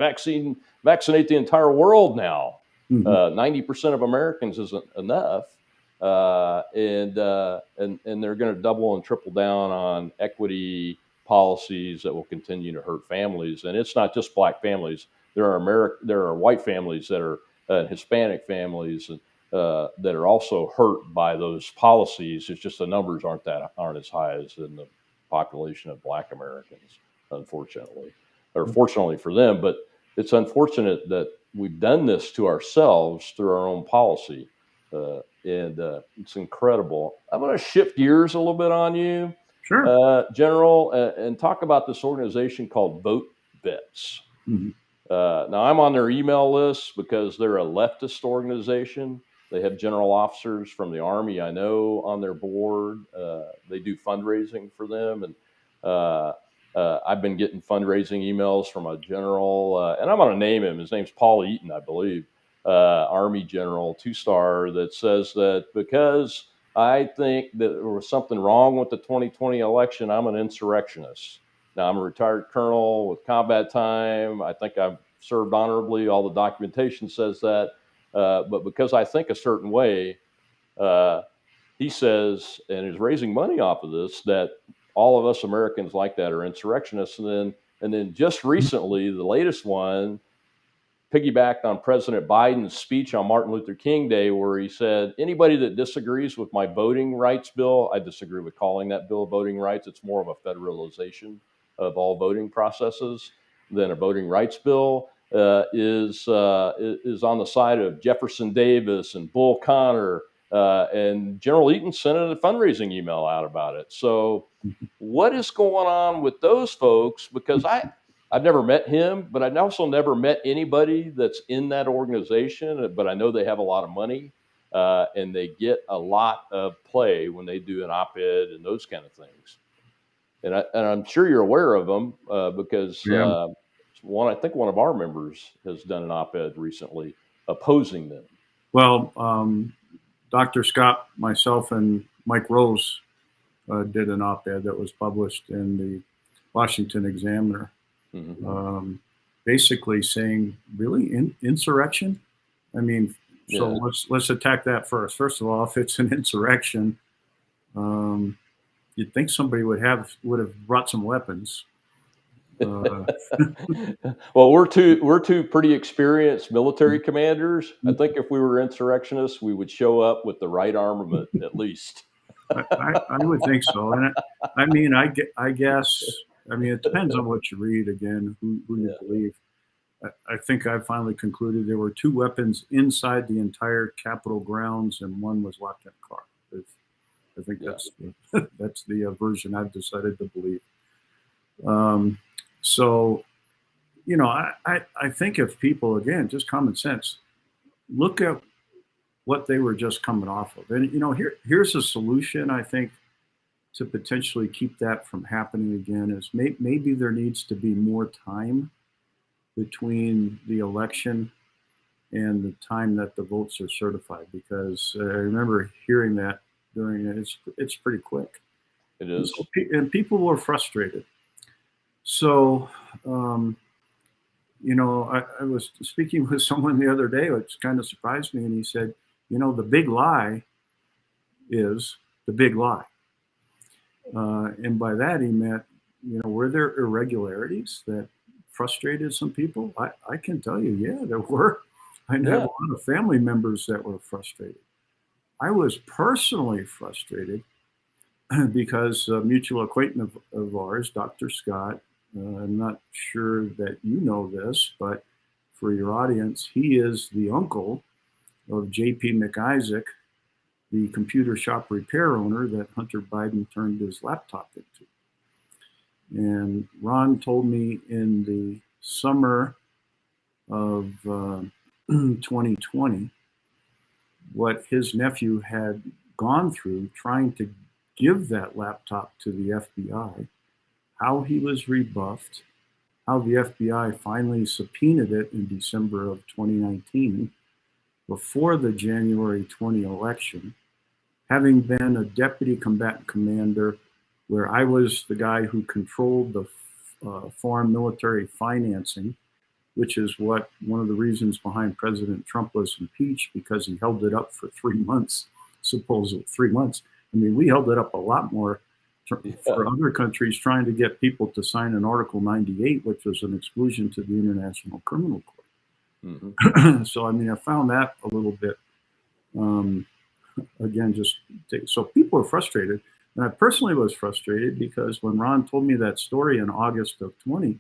Speaker 1: vaccinate the entire world now.
Speaker 2: Mhm.
Speaker 1: 90% of Americans isn't enough. And they're going to double and triple down on equity policies that will continue to hurt families. And it's not just black families. There are white families that are Hispanic families, and that are also hurt by those policies. It's just the numbers aren't as high as in the population of black Americans, unfortunately, or fortunately for them. But it's unfortunate that we've done this to ourselves through our own policy. And it's incredible. I'm going to shift gears a little bit on you,
Speaker 2: Sure.
Speaker 1: General, and talk about this organization called Vote Vets.
Speaker 2: Mhm.
Speaker 1: Now, I'm on their email list because they're a leftist organization. They have general officers from the Army, I know, on their board. They do fundraising for them. And uh, I've been getting fundraising emails from a general, and I'm going to name him. His name's Paul Eaton, I believe, Army general, 2-star, that says that because I think that there was something wrong with the 2020 election, I'm an insurrectionist. Now, I'm a retired colonel with combat time. I think I've served honorably. All the documentation says that. But because I think a certain way, uh, he says, and is raising money off of this, that all of us Americans like that are insurrectionists. And then just recently, the latest one piggybacked on President Biden's speech on Martin Luther King Day, where he said, anybody that disagrees with my voting rights bill, I disagree with calling that bill voting rights. It's more of a federalization of all voting processes than a voting rights bill, is on the side of Jefferson Davis and Bull Connor. And General Eaton sent a fundraising email out about it. So, what is going on with those folks? Because I've never met him, but I've also never met anybody that's in that organization. But I know they have a lot of money, and they get a lot of play when they do an op-ed and those kind of things. And I'm sure you're aware of them because
Speaker 2: Yeah.
Speaker 1: I think one of our members has done an op-ed recently opposing them.
Speaker 2: Well, Dr. Scott, myself, and Mike Rose did an op-ed that was published in the Washington Examiner,
Speaker 1: Mm-hmm.
Speaker 2: um, basically saying, really, insurrection? I mean, so
Speaker 1: Yeah.
Speaker 2: let's attack that first. First of all, if it's an insurrection, um, you'd think somebody would have brought some weapons.
Speaker 1: Well, we're two pretty experienced military commanders. I think if we were insurrectionists, we would show up with the right armament at least.
Speaker 2: I would think so. And I mean, I guess, I mean, it depends on what you read, again, who you believe. I think I finally concluded there were 2 weapons inside the entire Capitol grounds, and one was locked in a car. I think that's the version I've decided to believe. So, you know, I think if people, again, just common sense, look at what they were just coming off of. And, you know, here's a solution, I think, to potentially keep that from happening again is maybe there needs to be more time between the election and the time that the votes are certified, because I remember hearing that during it. It's pretty quick.
Speaker 1: It is.
Speaker 2: And people were frustrated. So, you know, I was speaking with someone the other day, which kind of surprised me, and he said, you know, the big lie is the big lie. And by that, he meant, you know, were there irregularities that frustrated some people? I can tell you, yeah, there were. I have a lot of family members that were frustrated. I was personally frustrated because a mutual acquaintance of ours, Dr. Scott, I'm not sure that you know this, but for your audience, he is the uncle of J.P. McIsaac, the computer shop repair owner that Hunter Biden turned his laptop into. And Ron told me in the summer of 2020 what his nephew had gone through trying to give that laptop to the FBI, how he was rebuffed, how the FBI finally subpoenaed it in December of 2019 before the January 20 election, having been a deputy combatant commander where I was the guy who controlled the foreign military financing, which is what one of the reasons behind President Trump was impeached, because he held it up for 3 months, supposedly 3 months. I mean, we held it up a lot more for other countries trying to get people to sign an Article 98, which was an exclusion to the International Criminal Court. Mm-hmm. So, I mean, I found that a little bit, again, so people are frustrated. And I personally was frustrated because when Ron told me that story in August of 20,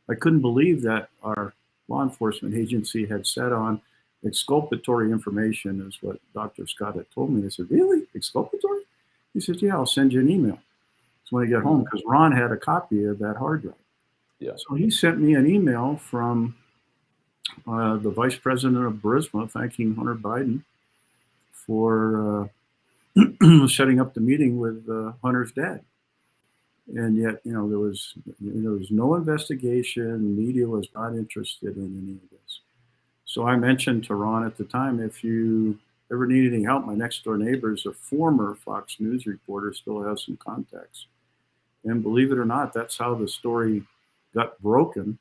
Speaker 2: I couldn't believe that our law enforcement agency had set on exculpatory information, is what Dr. Scott had told me. I said, really? Exculpatory? He said, yeah, I'll send you an email. So when I get home, because Ron had a copy of that hard drive. Yeah. So he sent me an email from the vice president of Burisma thanking Hunter Biden for setting up the meeting with Hunter's dad. And yet, you know, there was no investigation. Media was not interested in any of this. So I mentioned to Ron at the time, if you ever need any help, my next door neighbor is a former Fox News reporter, still has some contacts. And believe it or not, that's how the story got broken.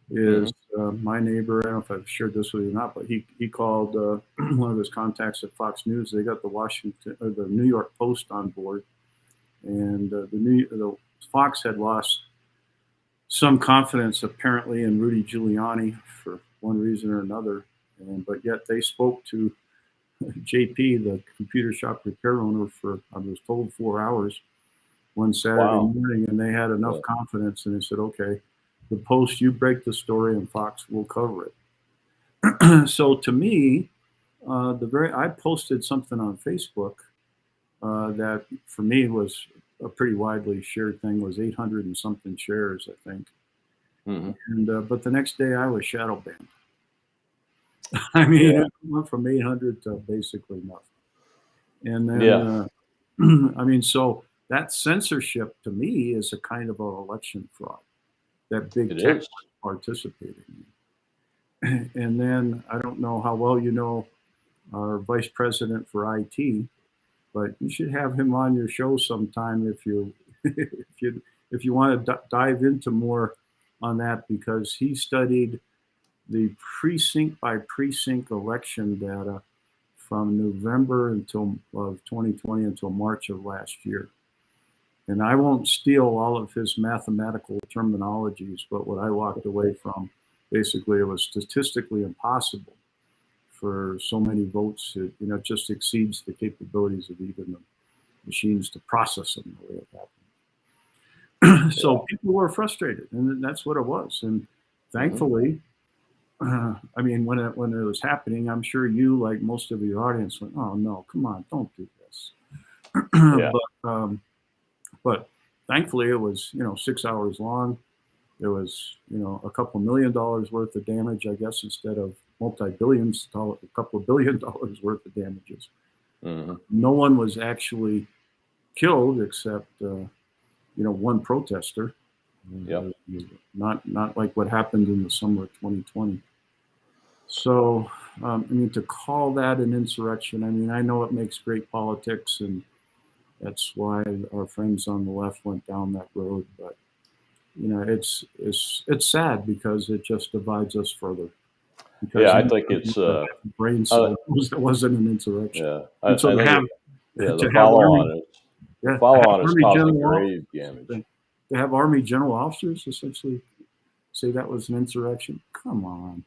Speaker 2: Is my neighbor, I don't know if I've shared this with you or not, but he called one of his contacts at Fox News. They got the New York Post on board. And the Fox had lost some confidence apparently in Rudy Giuliani for one reason or another, but yet they spoke to JP, the computer shop repair owner, for, I was told, 4 hours one Saturday morning, and they had enough confidence, and they said, okay, the Post, you break the story, and Fox will cover it. So to me, I posted something on Facebook that for me was a pretty widely shared thing, was 800 and something shares, I think. Mm-hmm. And but the next day I was shadow banned. I mean, it went from 800 to basically nothing. And then, I mean, so that censorship to me is a kind of an election fraud that big tech participated in. And then I don't know how well you know our vice president for IT, but you should have him on your show sometime if you want to dive into more on that, because he studied the precinct by precinct election data from November of 2020 until March of last year. And I won't steal all of his mathematical terminologies, but what I walked away from, basically, it was statistically impossible for so many votes. It just exceeds the capabilities of even the machines to process them the way it happened. So people were frustrated, and that's what it was. And thankfully, I mean, when it was happening, I'm sure you, like most of your audience, went, "Oh no, come on, don't do this."
Speaker 1: Yeah.
Speaker 2: But thankfully, it was 6 hours long. There was a couple $1 million worth of damage, I guess, instead of multi-billions, a couple of $1 billion worth of damages. No one was actually killed except one protester.
Speaker 1: Yep.
Speaker 2: Not like what happened in the summer of 2020. So, I mean, to call that an insurrection, I mean, I know it makes great politics, and that's why our friends on the left went down that road. But it's sad because it just divides us further. Because
Speaker 1: Yeah, I think it's
Speaker 2: brain cell that wasn't an insurrection.
Speaker 1: Yeah,
Speaker 2: And so
Speaker 1: I
Speaker 2: to
Speaker 1: think
Speaker 2: have
Speaker 1: the follow-on is
Speaker 2: Army
Speaker 1: causing
Speaker 2: general
Speaker 1: grave damage.
Speaker 2: to have Army general officers essentially say that was an insurrection. Come on.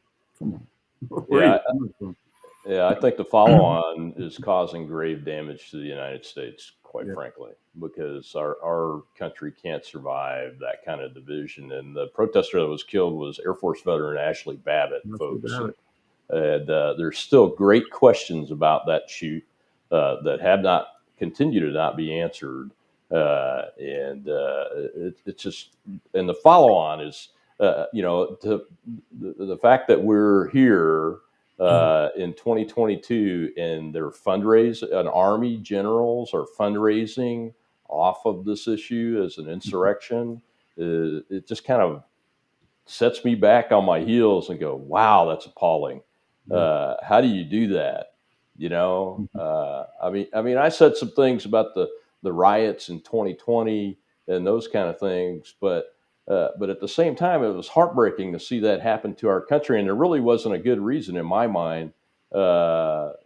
Speaker 1: Yeah, I think the follow-on is causing grave damage to the United States, quite frankly, because our country can't survive that kind of division. And the protester that was killed was Air Force veteran Ashley Babbitt, folks. And there's still great questions about that shoot that have not continued to not be answered. It's just, and the follow-on is, the fact that we're here in 2022 and their Army generals are fundraising off of this issue as an insurrection. It just kind of sets me back on my heels and go, wow, that's appalling. How do you do that? I mean, I said some things about the riots in 2020 and those kind of things, but at the same time, it was heartbreaking to see that happen to our country, and there really wasn't a good reason in my mind to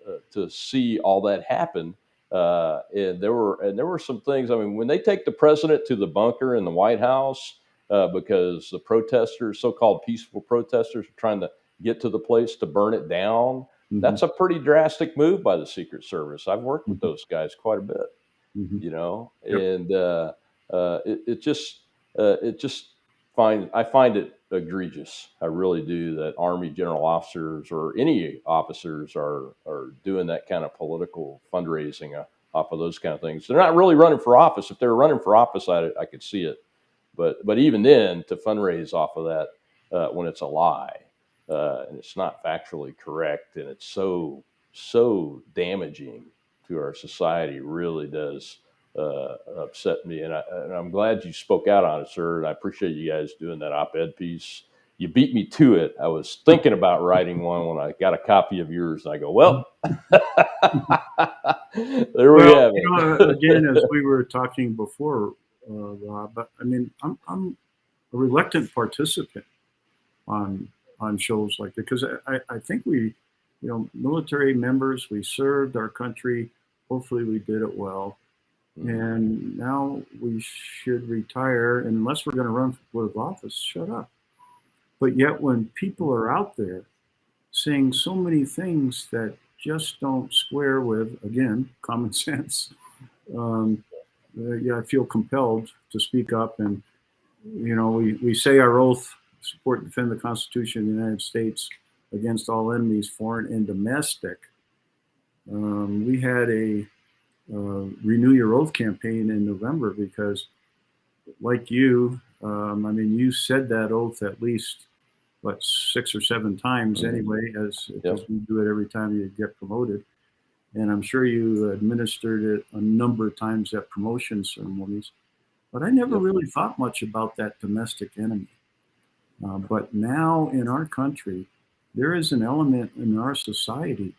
Speaker 1: see all that happen. And there were some things. I mean, when they take the president to the bunker in the White House because the protesters, so-called peaceful protesters, are trying to get to the place to burn it down. That's a pretty drastic move by the Secret Service. I've worked with those guys quite a bit, and I find it egregious. I really do, that Army general officers or any officers are doing that kind of political fundraising off of those kind of things. They're not really running for office. If they were running for office, I could see it, but even then, to fundraise off of that when it's a lie and it's not factually correct, and it's so damaging to our society, really does upset me. And I'm glad you spoke out on it, sir. And I appreciate you guys doing that op-ed piece. You beat me to it. I was thinking about writing one when I got a copy of yours, and I go, well, there we have it.
Speaker 2: Again, as we were talking before, Rob, but I mean, I'm a reluctant participant on shows like that, because I think we, military members, we served our country. Hopefully we did it well. And now we should retire, unless we're going to run for political office. Shut up. But yet when people are out there saying so many things that just don't square with, again, common sense, I feel compelled to speak up. And, we say our oath: support and defend the Constitution of the United States against all enemies, foreign and domestic. We had a Renew Your Oath campaign in November because, like you, you said that oath at least, 6 or 7 times anyway, as we do it every time you get promoted. And I'm sure you administered it a number of times at promotion ceremonies. But I never really thought much about that domestic enemy. But now in our country, there is an element in our society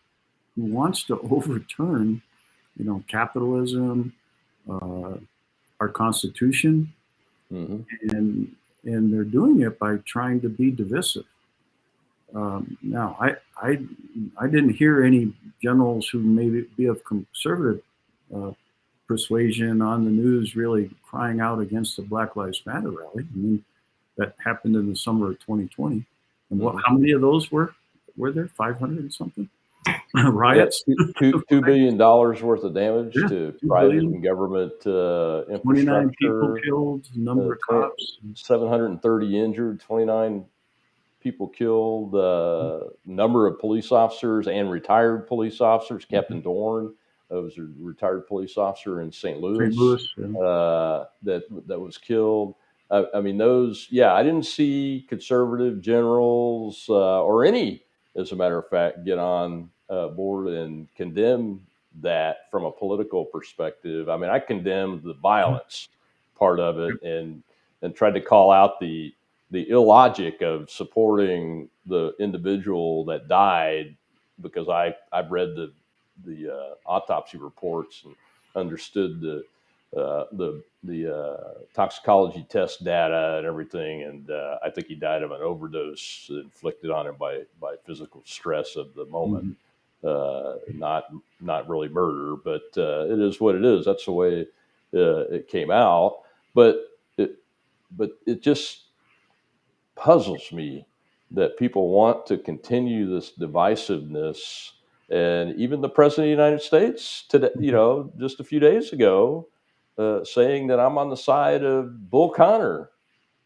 Speaker 2: who wants to overturn, capitalism, our Constitution, and they're doing it by trying to be divisive. Now, I didn't hear any generals who maybe be of conservative persuasion on the news really crying out against the Black Lives Matter rally. I mean, that happened in the summer of 2020. And how many of those were there? 500 and something riots.
Speaker 1: Yeah, $2 billion worth of damage to private
Speaker 2: billion.
Speaker 1: and government infrastructure.
Speaker 2: 29 people killed, number of cops.
Speaker 1: 730 injured, 29 people killed, number of police officers and retired police officers. Captain Dorn was a retired police officer in St. Louis, that was killed. I mean, those, I didn't see conservative generals or any, as a matter of fact, get on board and condemn that from a political perspective. I mean, I condemned the violence part of it and tried to call out the illogic of supporting the individual that died, because I've read the autopsy reports and understood the toxicology test data and everything, and I think he died of an overdose inflicted on him by physical stress of the moment. Not really murder, but it is what it is. That's the way it came out. But it just puzzles me that people want to continue this divisiveness. And even the president of the United States today, just a few days ago, saying that I'm on the side of Bull Connor.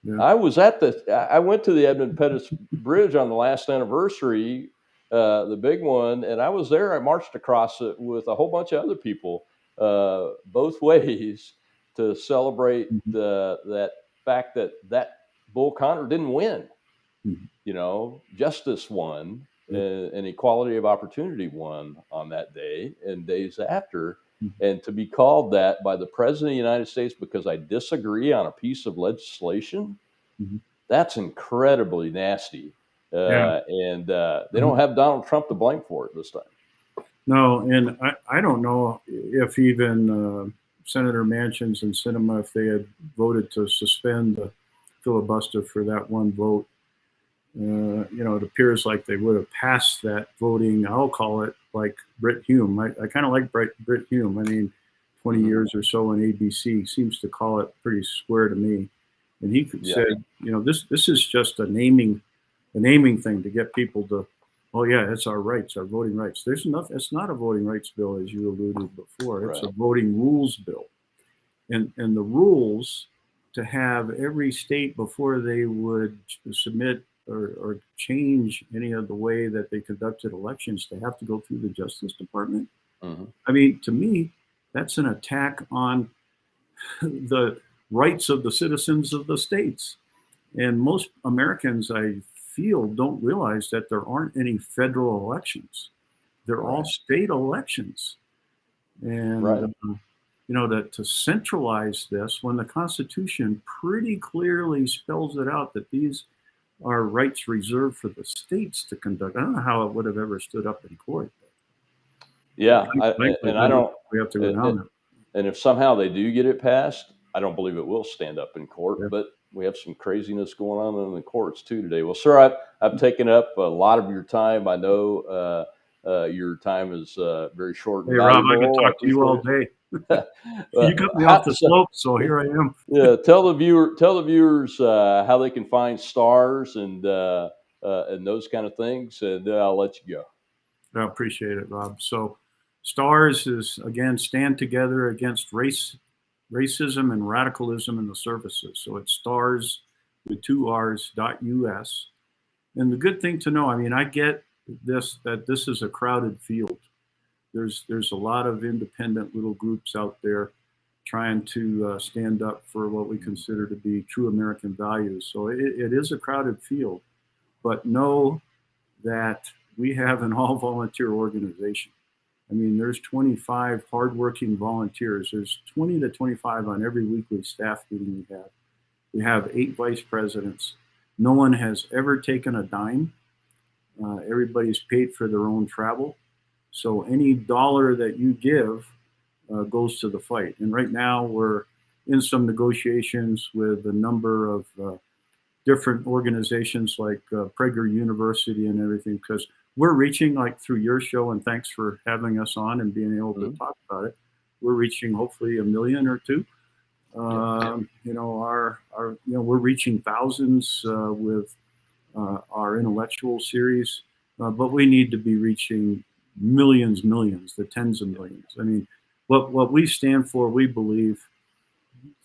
Speaker 1: Yeah. I went to the Edmund Pettus Bridge on the last anniversary, the big one, and I was there. I marched across it with a whole bunch of other people, both ways, to celebrate that fact that Bull Connor didn't win. Justice won, and equality of opportunity won on that day and days after. And to be called that by the president of the United States because I disagree on a piece of legislation, that's incredibly nasty. And they don't have Donald Trump to blame for it this time.
Speaker 2: No, and I don't know if even Senator Manchin's and Sinema, if they had voted to suspend the filibuster for that one vote, it appears like they would have passed that voting. I'll call it like Brit Hume. I kind of like Brit Hume. I mean, 20 years or so in ABC seems to call it pretty square to me. And he said, this is just a naming thing to get people to, oh yeah, it's our rights, our voting rights. There's enough. It's not a voting rights bill, as you alluded before. It's a voting rules bill, and the rules to have every state, before they would submit or change any of the way that they conducted elections, to have to go through the Justice Department. I mean, to me, that's an attack on the rights of the citizens of the states. And most Americans, I feel, don't realize that there aren't any federal elections. They're all state elections. And, to centralize this, when the Constitution pretty clearly spells it out that these are rights reserved for the states to conduct. I don't know how it would have ever stood up in court.
Speaker 1: Yeah, I don't.
Speaker 2: We have to go down there.
Speaker 1: And if somehow they do get it passed, I don't believe it will stand up in court. But we have some craziness going on in the courts too today. Well, sir, I've taken up a lot of your time. I know your time is very short.
Speaker 2: Hey, Rob, I could talk to you all day. You got me off the slope, so here I am.
Speaker 1: Tell the viewers how they can find stars and those kind of things, and I'll let you go.
Speaker 2: I appreciate it, Rob. So STARS is, again, Stand Together Against Racism and Radicalism in the Services. So it's STARS with 2 R's.us. And the good thing to know, I mean, I get that this is a crowded field. There's a lot of independent little groups out there trying to stand up for what we consider to be true American values. So it is a crowded field, but know that we have an all-volunteer organization. I mean, there's 25 hardworking volunteers. There's 20 to 25 on every weekly staff meeting we have. We have 8 vice presidents. No one has ever taken a dime. Everybody's paid for their own travel. So any dollar that you give goes to the fight. And right now we're in some negotiations with a number of different organizations like Prager University and everything, because we're reaching, like through your show, and thanks for having us on and being able to talk about it. we're reaching hopefully 1 million or 2. We're reaching thousands with our intellectual series, but we need to be reaching millions, the tens of millions. I mean, what we stand for, we believe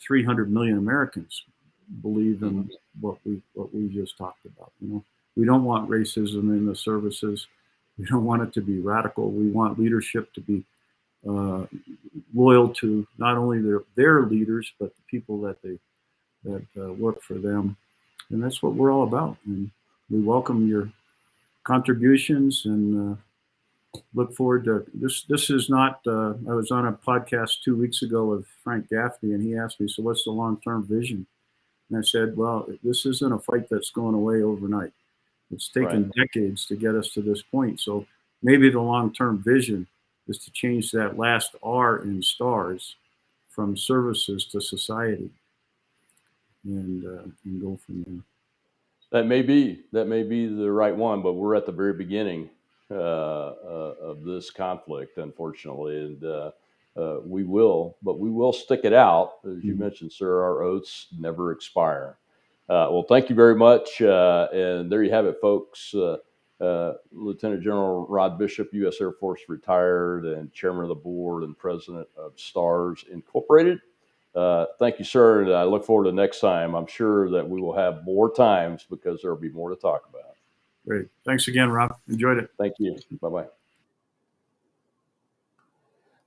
Speaker 2: 300 million Americans believe in what we just talked about. We don't want racism in the services. We don't want it to be radical. We want leadership to be loyal to not only their leaders, but the people that work for them. And that's what we're all about. And we welcome your contributions and look forward to this. This is not, I was on a podcast 2 weeks ago with Frank Gaffney, and he asked me, so what's the long-term vision? And I said, well, this isn't a fight that's going away overnight. It's taken decades to get us to this point. So maybe the long-term vision is to change that last R in stars from services to society, and go from there.
Speaker 1: That may be the right one, but we're at the very beginning of this conflict, unfortunately, and we will stick it out, as you mentioned, sir. Our oaths never expire. Well, thank you very much, and there you have it, folks. Lieutenant General Rod Bishop, U.S. Air Force retired, and chairman of the board and president of STARS Incorporated. Thank you, sir, and I look forward to next time. I'm sure that we will have more times because there will be more to talk about.
Speaker 2: Great. Thanks again, Rob. Enjoyed it.
Speaker 1: Thank you. Bye-bye.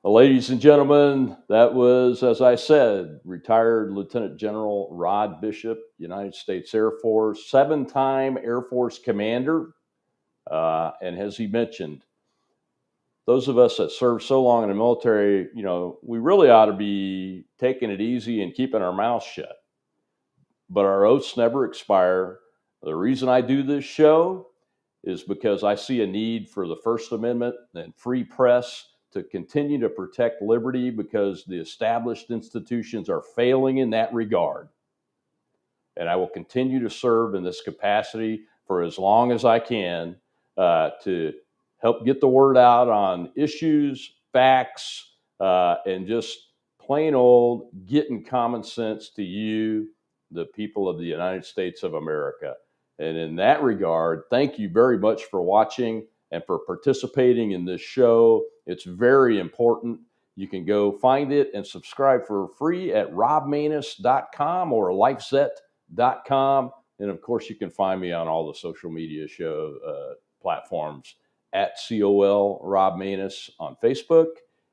Speaker 1: Well, ladies and gentlemen, that was, as I said, retired Lieutenant General Rod Bishop, United States Air Force, 7-time Air Force commander. And as he mentioned, those of us that serve so long in the military, we really ought to be taking it easy and keeping our mouths shut. But our oaths never expire. The reason I do this show is because I see a need for the First Amendment and free press to continue to protect liberty, because the established institutions are failing in that regard. And I will continue to serve in this capacity for as long as I can to help get the word out on issues, facts, and just plain old getting common sense to you, the people of the United States of America. And in that regard, thank you very much for watching and for participating in this show. It's very important. You can go find it and subscribe for free at robmanus.com or lifeset.com. And of course, you can find me on all the social media show platforms at COL Rob Manus on Facebook,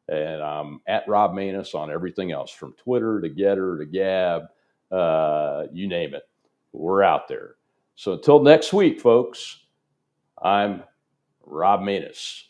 Speaker 1: and I'm at Rob Manus on everything else, from Twitter to Getter to Gab, you name it. We're out there. So until next week, folks, I'm Rob Manus.